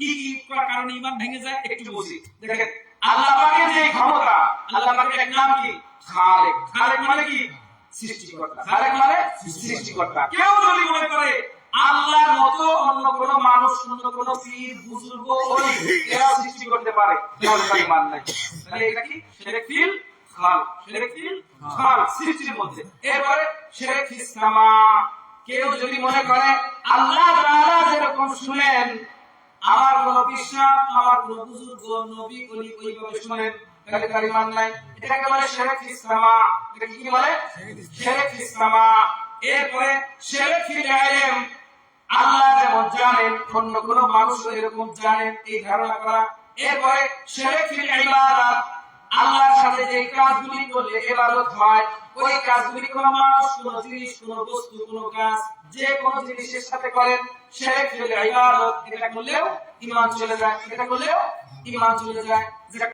কি কি কারণে ঈমান ভেঙে যায় একটু বুঝি। দেখেন আল্লাহ পাকের যে ক্ষমতা, আল্লাহ পাকের এক নাম কি? খালেক। খালেক মানে কি? সৃষ্টিকর্তা। খালেক মানে সৃষ্টিকর্তা। কেউ যদি মনে করে আল্লাহর মতো অন্য কোন মানুষ, অন্য কোন পীর, বুজুর্গ, ওলি এরা সৃষ্টি করতে পারে, তাহলে তার ঈমান নাই। তাহলে এটা কি? শিরক ফিল খালক। শিরক ফিল খালক, সৃষ্টির মধ্যে। এরপরে শিরক ফিস সামা। কেউ যদি মনে করে আল্লাহ তাআলা যেরকম শুনেন, আমার কোন বিশ্বাস, আমার কোন বুজুর্গ, নবী, ওলি ওইভাবে শুনেন, তাহলে তার ঈমান নাই। এটাকে বলে শিরক ফিস সামা। এটা কি বলে? শিরক ফিস সামা। এরপরে শিরক ফিল ইলম। আল্লাহ যেমন জানেন, অন্য কোন মানুষ এরকম জানেন, এই ধারণা করা। এরপরে শিরক ফিল ইবাদত। আল্লাহর সাথে যে কাজগুলি করলে ইবাদত হয়, ওই কাজগুলি কোন মানুষ, কোন জিনিস, কোন বস্তু, কোন কাজ, যে কোন জিনিসের সাথে করেন, শিরক ফিল ইবাদত। এটা করলেও ঈমান চলে যায়, এটা করলেও ঈমান চলে যায়।